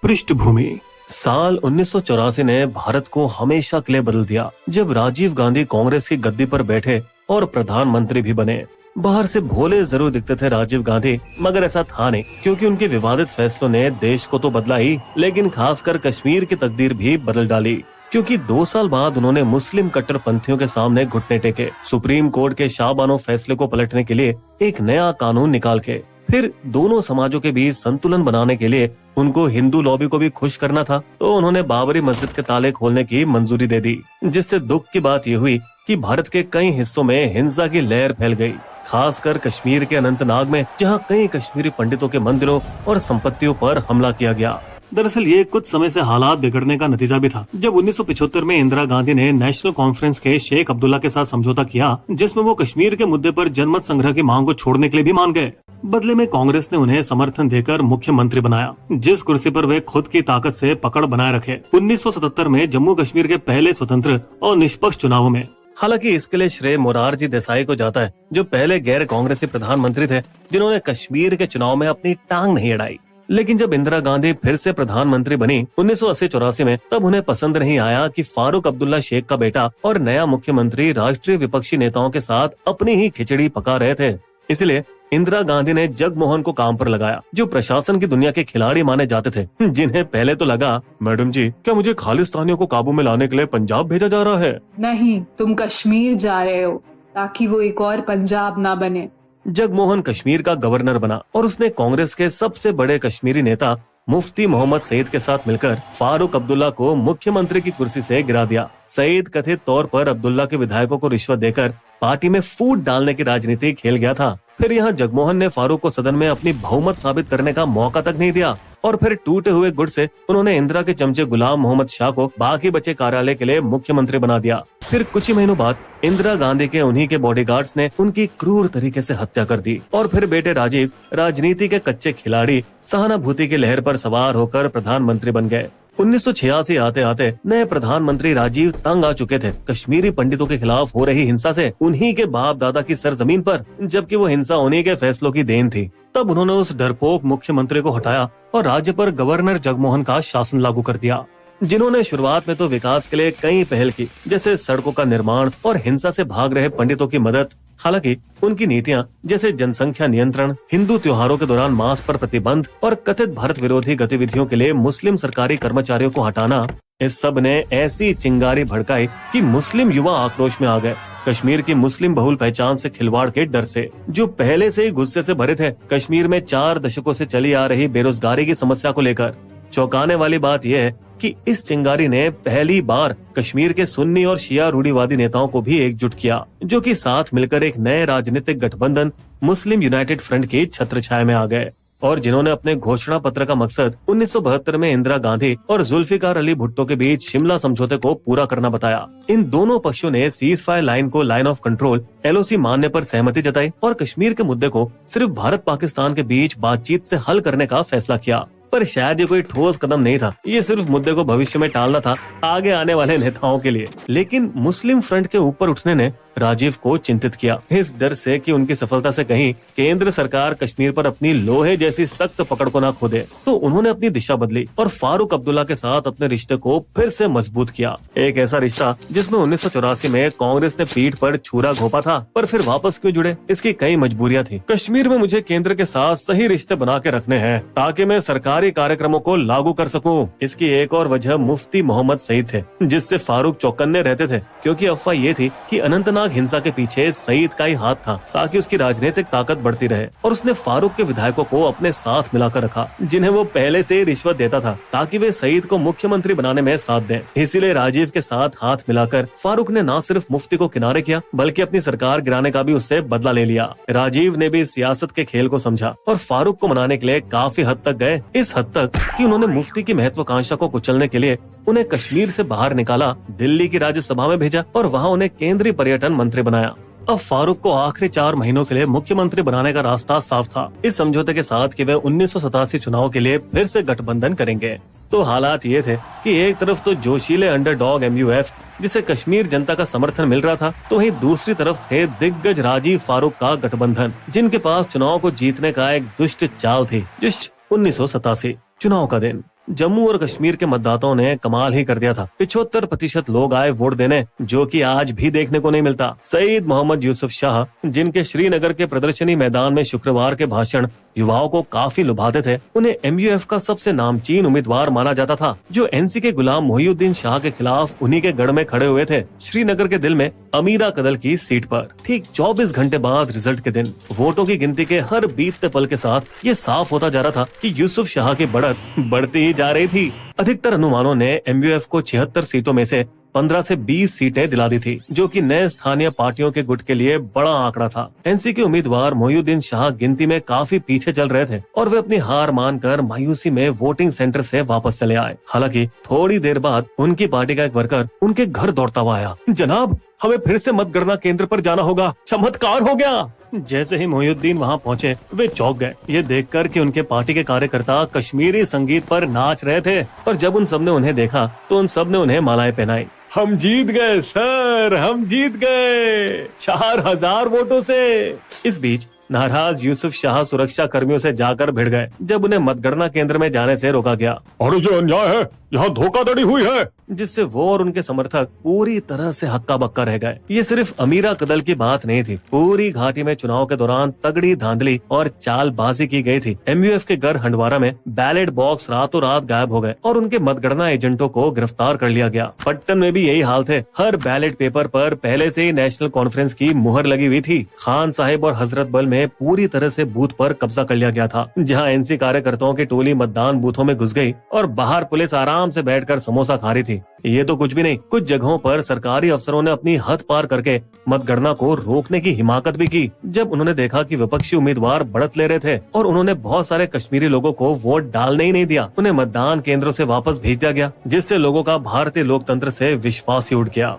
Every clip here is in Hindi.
पृष्ठभूमि। साल 1984 ने भारत को हमेशा के लिए बदल दिया, जब राजीव गांधी कांग्रेस की गद्दी पर बैठे और प्रधानमंत्री भी बने। बाहर से भोले जरूर दिखते थे राजीव गांधी, मगर ऐसा था नहीं, क्योंकि उनके विवादित फैसलों ने देश को तो बदला ही, लेकिन खासकर कश्मीर की तकदीर भी बदल डाली। क्योंकि 2 साल बाद उन्होंने मुस्लिम कट्टरपंथियों के सामने घुटने टेके, सुप्रीम कोर्ट के शाहबानो फैसले को पलटने के लिए एक नया कानून निकाल के, फिर दोनों समाजों के बीच संतुलन बनाने के लिए उनको हिंदू लॉबी को भी खुश करना था, तो उन्होंने बाबरी मस्जिद के ताले खोलने की मंजूरी दे दी। जिससे दुख की बात ये हुई कि भारत के कई हिस्सों में हिंसा की लहर फैल गई, खासकर कश्मीर के अनंतनाग में, जहां कई कश्मीरी पंडितों के मंदिरों और संपत्तियों पर हमला किया गया। दरअसल ये कुछ समय से हालात बिगड़ने का नतीजा भी था, जब 1975 में इंदिरा गांधी ने नेशनल कॉन्फ्रेंस के शेख अब्दुल्ला के साथ समझौता किया, जिसमें वो कश्मीर के मुद्दे पर जनमत संग्रह की मांग को छोड़ने के लिए भी मान गए। बदले में कांग्रेस ने उन्हें समर्थन देकर मुख्यमंत्री बनाया, जिस कुर्सी पर वे खुद की ताकत से पकड़ बनाए रखे। 1977 में जम्मू कश्मीर के पहले स्वतंत्र और निष्पक्ष चुनावों में। हालांकि इसके लिए श्रेय मोरारजी देसाई को जाता है, जो पहले गैर कांग्रेसी प्रधानमंत्री थे, जिन्होंने कश्मीर के चुनाव में अपनी टांग नहीं अड़ाई। लेकिन जब इंदिरा गांधी फिर से प्रधानमंत्री बनी 1980-84 में, तब उन्हें पसंद नहीं आया कि फारूक अब्दुल्ला शेख का बेटा और नया मुख्यमंत्री राष्ट्रीय विपक्षी नेताओं के साथ अपनी ही खिचड़ी पका रहे थे। इसलिए इंदिरा गांधी ने जगमोहन को काम पर लगाया, जो प्रशासन की दुनिया के खिलाड़ी माने जाते थे, जिन्हें पहले तो लगा, मैडम जी, क्या मुझे खालिस्तानियों को काबू में लाने के लिए पंजाब भेजा जा रहा है? नहीं, तुम कश्मीर जा रहे हो ताकि वो एक और पंजाब ना बने। जगमोहन कश्मीर का गवर्नर बना और उसने कांग्रेस के सबसे बड़े कश्मीरी नेता मुफ्ती मोहम्मद सईद के साथ मिलकर फारूक अब्दुल्ला को मुख्यमंत्री की कुर्सी से गिरा दिया। सईद कथित तौर पर अब्दुल्ला के विधायकों को रिश्वत देकर पार्टी में फूट डालने की राजनीति खेल गया था। फिर यहाँ जगमोहन ने फारूक को सदन में अपनी बहुमत साबित करने का मौका तक नहीं दिया, और फिर टूटे हुए गुट से उन्होंने इंदिरा के चमचे गुलाम मोहम्मद शाह को बाकी बचे कार्यालय के लिए मुख्यमंत्री बना दिया। फिर कुछ ही महीनों बाद इंदिरा गांधी के उन्हीं के बॉडीगार्ड्स ने उनकी क्रूर तरीके से हत्या कर दी, और फिर बेटे राजीव राजनीति के कच्चे खिलाड़ी सहानुभूति की लहर पर सवार होकर प्रधानमंत्री बन गए। 1986 आते आते नए प्रधानमंत्री राजीव तंग आ चुके थे कश्मीरी पंडितों के खिलाफ हो रही हिंसा से, उन्हीं के बाप दादा की सरजमीन पर, जबकि वो हिंसा उन्हीं के फैसलों की देन थी। तब उन्होंने उस डरपोक मुख्यमंत्री को हटाया और राज्य पर गवर्नर जगमोहन का शासन लागू कर दिया, जिन्होंने शुरुआत में तो विकास के लिए कई पहल की, जैसे सड़कों का निर्माण और हिंसा से भाग रहे पंडितों की मदद। हालांकि उनकी नीतियां, जैसे जनसंख्या नियंत्रण, हिंदू त्योहारों के दौरान मांस पर प्रतिबंध और कथित भारत विरोधी गतिविधियों के लिए मुस्लिम सरकारी कर्मचारियों को हटाना, इस सब ने ऐसी चिंगारी भड़काई कि मुस्लिम युवा आक्रोश में आ गए। कश्मीर की मुस्लिम बहुल पहचान से खिलवाड़ के डर से, जो पहले से ही गुस्से से भरे थे कश्मीर में 4 दशकों से चली आ रही बेरोजगारी की समस्या को लेकर। चौंकाने वाली बात यह है कि इस चिंगारी ने पहली बार कश्मीर के सुन्नी और शिया रूढ़िवादी नेताओं को भी एकजुट किया, जो कि साथ मिलकर एक नए राजनीतिक गठबंधन मुस्लिम यूनाइटेड फ्रंट की छत्रछाया में आ गए, और जिन्होंने अपने घोषणा पत्र का मकसद 1972 में इंदिरा गांधी और जुल्फिकार अली भुट्टो के बीच शिमला समझौते को पूरा करना बताया। इन दोनों पक्षों ने सीज फायर लाइन को लाइन ऑफ कंट्रोल LOC मानने पर सहमति जताई और कश्मीर के मुद्दे को सिर्फ भारत पाकिस्तान के बीच बातचीत से हल करने का फैसला किया। पर शायद ये कोई ठोस कदम नहीं था, ये सिर्फ मुद्दे को भविष्य में टालना था आगे आने वाले नेताओं के लिए। लेकिन मुस्लिम फ्रंट के ऊपर उठने ने राजीव को चिंतित किया, इस डर से कि उनकी सफलता से कहीं केंद्र सरकार कश्मीर पर अपनी लोहे जैसी सख्त पकड़ को न खो दे। तो उन्होंने अपनी दिशा बदली और फारूक अब्दुल्ला के साथ अपने रिश्ते को फिर से मजबूत किया। एक ऐसा रिश्ता जिसमें 1984 में कांग्रेस ने पीठ पर छुरा घोंपा था, पर फिर वापस क्यों जुड़े, इसकी कई मजबूरियां थी। कश्मीर में मुझे केंद्र के साथ सही रिश्ते बना के रखने हैं ताकि मैं सरकारी कार्यक्रमों को लागू कर सकूं। इसकी एक और वजह मुफ्ती मोहम्मद सईद थे, जिससे फारूक चौकन्ने रहते थे, क्योंकि अफवाह ये थी कि अनंतनाग हिंसा के पीछे सईद का ही हाथ था, ताकि उसकी राजनीतिक ताकत बढ़ती रहे। और उसने फारूक के विधायकों को अपने साथ मिलाकर रखा, जिन्हें वो पहले से ही रिश्वत देता था, ताकि वे सईद को मुख्यमंत्री बनाने में साथ दें। इसीलिए राजीव के साथ हाथ मिलाकर फारूक ने न सिर्फ मुफ्ती को किनारे किया, बल्कि अपनी सरकार गिराने का भी उससे बदला ले लिया। राजीव ने भी सियासत के खेल को समझा और फारूक को मनाने के लिए काफी हद तक गए, इस हद तक कि उन्होंने मुफ्ती की महत्वाकांक्षा को कुचलने के लिए उन्हें कश्मीर से बाहर निकाला, दिल्ली की राज्यसभा में भेजा और वहां उन्हें केंद्रीय पर्यटन मंत्री बनाया। अब फारूक को आखिरी 4 महीनों के लिए मुख्यमंत्री बनाने का रास्ता साफ था, इस समझौते के साथ कि वे 1987 चुनाव के लिए फिर से गठबंधन करेंगे। तो हालात ये थे कि एक तरफ तो जोशीले अंडरडॉग MUF, जिसे कश्मीर जनता का समर्थन मिल रहा था, तो वहीं दूसरी तरफ थे दिग्गज राजीव फारूक का गठबंधन, जिनके पास चुनाव को जीतने का एक दुष्ट चाल थी। 1987 चुनाव का दिन, जम्मू और कश्मीर के मतदाताओं ने कमाल ही कर दिया था। 75% लोग आए वोट देने, जो कि आज भी देखने को नहीं मिलता। सईद मोहम्मद यूसुफ शाह, जिनके श्रीनगर के प्रदर्शनी मैदान में शुक्रवार के भाषण युवाओं को काफी लुभाते थे, उन्हें MUF का सबसे नामचीन उम्मीदवार माना जाता था, जो NC के गुलाम मोहिउद्दीन शाह के खिलाफ उन्हीं के गढ़ में खड़े हुए थे, श्रीनगर के दिल में अमीरा कदल की सीट पर। ठीक 24 घंटे बाद रिजल्ट के दिन वोटों की गिनती के हर बीतते पल के साथ ये साफ होता जा रहा था कि यूसुफ शाह की बढ़त बढ़ती ही जा रही थी। अधिकतर अनुमानों ने MUF को 76 सीटों में से 15 से 20 सीटें दिला दी थी, जो कि नए स्थानीय पार्टियों के गुट के लिए बड़ा आंकड़ा था। NC के उम्मीदवार मोहिउद्दीन शाह गिनती में काफी पीछे चल रहे थे और वे अपनी हार मानकर मायूसी में वोटिंग सेंटर से वापस चले आए। हालांकि थोड़ी देर बाद उनकी पार्टी का एक वर्कर उनके घर दौड़ता हुआ आया। जनाब, हमें फिर से मतगणना केंद्र पर जाना होगा, चमत्कार हो गया। जैसे ही मोहिउद्दीन वहां पहुंचे, वे चौंक गए ये देखकर कि उनके पार्टी के कार्यकर्ता कश्मीरी संगीत पर नाच रहे थे। और जब उन सबने उन्हें देखा तो उन सबने उन्हें मालाएं पहनाई। हम जीत गए सर, हम जीत गए 4000 वोटों से। इस बीच नाराज यूसुफ शाह सुरक्षा कर्मियों से जाकर भिड़ गए जब उन्हें मतगणना केंद्र में जाने से रोका गया। और ये अन्याय है, यहाँ धोखाधड़ी हुई है, जिससे वो और उनके समर्थक पूरी तरह से हक्का बक्का रह गए। ये सिर्फ अमीरा कदल की बात नहीं थी, पूरी घाटी में चुनाव के दौरान तगड़ी धांधली और चालबाजी की गई थी। MUF के घर हंडवारा में बैलेट बॉक्स रातों रात गायब हो गए और उनके मतगणना एजेंटों को गिरफ्तार कर लिया गया। पट्टन में भी यही हाल थे। हर बैलेट पेपर पर पहले से ही नेशनल कॉन्फ्रेंस की मुहर लगी हुई थी। खान साहिब और हजरत बल में पूरी तरह से बूथ पर कब्जा कर लिया गया था, जहाँ NC कार्यकर्ताओं की टोली मतदान बूथों में घुस गई और बाहर पुलिस आराम से बैठकर समोसा खा रही थी। ये तो कुछ भी नहीं, कुछ जगहों पर सरकारी अफसरों ने अपनी हद पार करके मतगणना को रोकने की हिमाकत भी की। जब उन्होंने देखा कि विपक्षी उम्मीदवार बढ़त ले रहे थे और उन्होंने बहुत सारे कश्मीरी लोगों को वोट डालने ही नहीं दिया, उन्हें मतदान केंद्रों से वापस भेज दिया गया, जिससे लोगों का भारतीय लोकतंत्र से विश्वास ही उठ गया।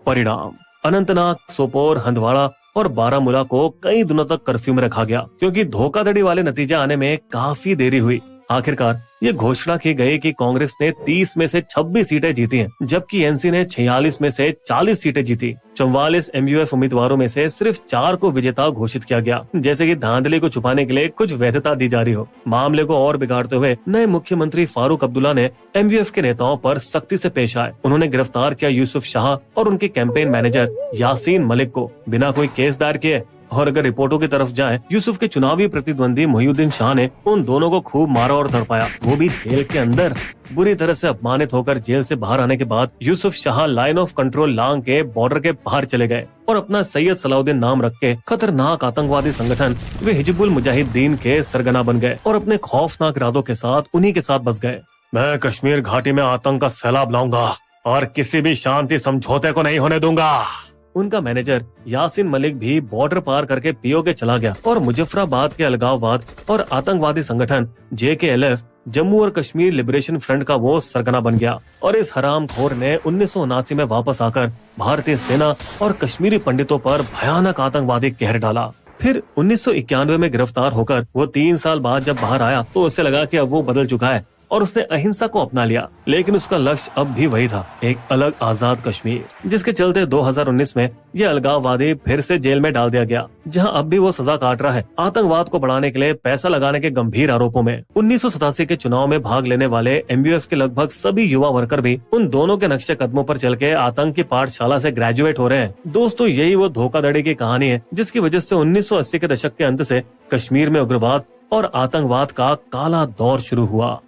परिणाम, अनंतनाग, सोपोर, हंदवाड़ा और बारामूला को कई दिनों तक कर्फ्यू में रखा गया, क्योंकि धोखाधड़ी वाले नतीजे आने में काफी देरी हुई। आखिरकार ये घोषणा की गई कि कांग्रेस ने 30 में से 26 सीटें जीती हैं, जबकि NC ने 46 में से 40 सीटें जीती। 44 MUF उम्मीदवारों में से सिर्फ 4 को विजेता घोषित किया गया, जैसे कि धांधली को छुपाने के लिए कुछ वैधता दी जा रही हो। मामले को और बिगाड़ते हुए नए मुख्यमंत्री फारूक अब्दुल्ला ने MUF के नेताओं पर सख्ती से पेश आए। उन्होंने गिरफ्तार किया यूसुफ शाह और उनके कैंपेन मैनेजर यासीन मलिक को बिना कोई केस दायर किए। और अगर रिपोर्टों की तरफ जाएं, यूसुफ के चुनावी प्रतिद्वंदी मोहिउद्दीन शाह ने उन दोनों को खूब मारा और तड़पाया, वो भी जेल के अंदर। बुरी तरह से अपमानित होकर जेल से बाहर आने के बाद Yusuf Shah line of control लांग के बॉर्डर के बाहर चले गए और अपना सैयद सलाउद्दीन नाम रख के खतरनाक आतंकवादी संगठन वे हिजबुल मुजाहिदीन के सरगना बन गए और अपने खौफनाक इरादों के साथ उन्हीं के साथ बस गए। मैं कश्मीर घाटी में आतंक का सैलाब लाऊंगा और किसी भी शांति समझौते को नहीं होने दूंगा। उनका मैनेजर यासीन मलिक भी बॉर्डर पार करके POK चला गया और मुजफ्फराबाद के अलगाववाद और आतंकवादी संगठन JKLF जम्मू और कश्मीर लिबरेशन फ्रंट का वो सरगना बन गया। और इस हरामखोर ने 1979 में वापस आकर भारतीय सेना और कश्मीरी पंडितों पर भयानक आतंकवादी कहर डाला। फिर 1991 में गिरफ्तार होकर वो 3 साल बाद जब बाहर आया तो उसे लगा कि अब वो बदल चुका है और उसने अहिंसा को अपना लिया, लेकिन उसका लक्ष्य अब भी वही था, एक अलग आजाद कश्मीर, जिसके चलते 2019 में यह अलगाववादी फिर से जेल में डाल दिया गया, जहां अब भी वो सजा काट रहा है, आतंकवाद को बढ़ाने के लिए पैसा लगाने के गंभीर आरोपों में। 1987 के चुनाव में भाग लेने वाले MUF के लगभग सभी युवा वर्कर भी उन दोनों के नक्शे कदमों पर चल के आतंक की पाठशाला से ग्रेजुएट हो रहे हैं। दोस्तों, यही वो धोखाधड़ी की कहानी है जिसकी वजह से 1980 के दशक के अंत से कश्मीर में उग्रवाद और आतंकवाद का काला दौर शुरू हुआ,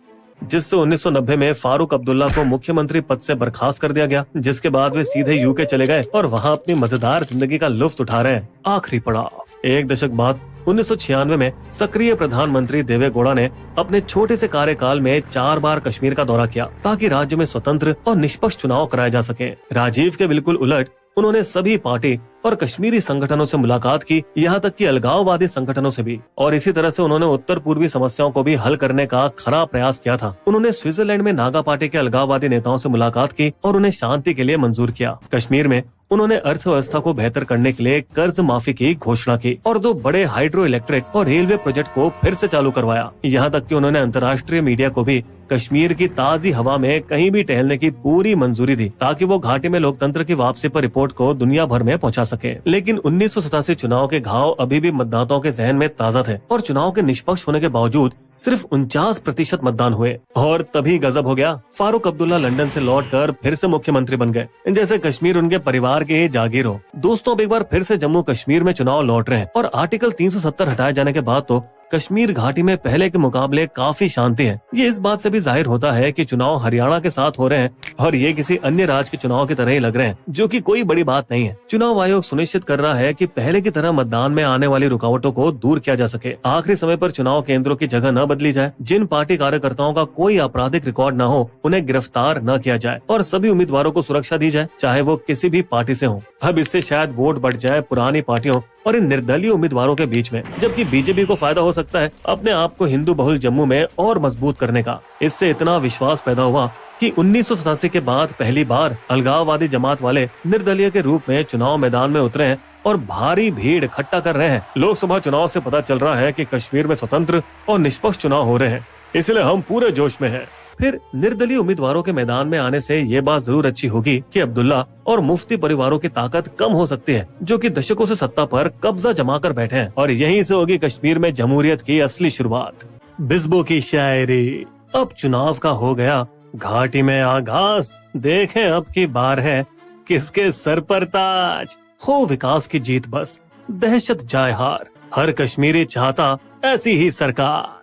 जिससे 1990 में फारूक अब्दुल्ला को मुख्यमंत्री पद से बर्खास्त कर दिया गया, जिसके बाद वे सीधे UK चले गए और वहां अपनी मजेदार जिंदगी का लुत्फ उठा रहे हैं। आखिरी पड़ाव, एक दशक बाद 1996 में सक्रिय प्रधानमंत्री देवे गौड़ा ने अपने छोटे से कार्यकाल में 4 बार कश्मीर का दौरा किया ताकि राज्य में स्वतंत्र और निष्पक्ष चुनाव कराए जा सके। राजीव के बिल्कुल उलट उन्होंने सभी पार्टी और कश्मीरी संगठनों से मुलाकात की, यहाँ तक कि अलगाववादी संगठनों से भी, और इसी तरह से उन्होंने उत्तर पूर्वी समस्याओं को भी हल करने का खरा प्रयास किया था। उन्होंने स्विट्जरलैंड में नागा पार्टी के अलगाववादी नेताओं से मुलाकात की और उन्हें शांति के लिए मंजूर किया। कश्मीर में उन्होंने अर्थव्यवस्था को बेहतर करने के लिए कर्ज माफी की घोषणा की और 2 बड़े हाइड्रो इलेक्ट्रिक और रेलवे प्रोजेक्ट को फिर से चालू करवाया। यहाँ तक कि उन्होंने अंतर्राष्ट्रीय मीडिया को भी कश्मीर की ताजी हवा में कहीं भी टहलने की पूरी मंजूरी दी ताकि वो घाटी में लोकतंत्र की वापसी पर रिपोर्ट को दुनिया भर में पहुंचा सके। लेकिन 1987 चुनाव के घाव अभी भी मतदाताओं के जहन में ताजा थे और चुनाव के निष्पक्ष होने के बावजूद सिर्फ 49% मतदान हुए और तभी गजब हो गया। फारूक अब्दुल्ला लंदन से लौटकर फिर से मुख्यमंत्री बन गए, जैसे कश्मीर उनके परिवार के ही जागीर हो। दोस्तों, अब एक बार फिर से जम्मू कश्मीर में चुनाव लौट रहे हैं और आर्टिकल 370 हटाए जाने के बाद तो कश्मीर घाटी में पहले के मुकाबले काफी शांति है। ये इस बात से भी जाहिर होता है कि चुनाव हरियाणा के साथ हो रहे हैं और ये किसी अन्य राज्य के चुनाव की तरह ही लग रहे हैं, जो कि कोई बड़ी बात नहीं है। चुनाव आयोग सुनिश्चित कर रहा है कि पहले की तरह मतदान में आने वाली रुकावटों को दूर किया जा सके। आखिरी समय पर चुनाव केंद्रों की जगह न बदली जाए, जिन पार्टी कार्यकर्ताओं का कोई आपराधिक रिकॉर्ड न हो उन्हें गिरफ्तार न किया जाए और सभी उम्मीदवारों को सुरक्षा दी जाए, चाहे वो किसी भी पार्टी से हो। अब इससे शायद वोट बढ़ जाए पुरानी पार्टियों और इन निर्दलीय उम्मीदवारों के बीच में, जबकि बीजेपी को फायदा हो सकता है अपने आप को हिंदू बहुल जम्मू में और मजबूत करने का। इससे इतना विश्वास पैदा हुआ कि 1987 के बाद पहली बार अलगाववादी जमात वाले निर्दलीय के रूप में चुनाव मैदान में उतरे हैं और भारी भीड़ इकट्ठा कर रहे हैं। लोकसभा चुनाव से पता चल रहा है कि कश्मीर में स्वतंत्र और निष्पक्ष चुनाव हो रहे हैं, इसलिए हम पूरे जोश में हैं। फिर निर्दलीय उम्मीदवारों के मैदान में आने से ये बात जरूर अच्छी होगी कि अब्दुल्ला और मुफ्ती परिवारों की ताकत कम हो सकती है, जो कि दशकों से सत्ता पर कब्जा जमा कर बैठे हैं, और यहीं से होगी कश्मीर में जमहूरियत की असली शुरुआत। बिस्बो की शायरी। अब चुनाव का हो गया घाटी में आगाज, देखें अब की बार है किसके सर पर ताज। हो विकास की जीत बस, दहशत जाए हार, हर कश्मीरी चाहता ऐसी ही सरकार।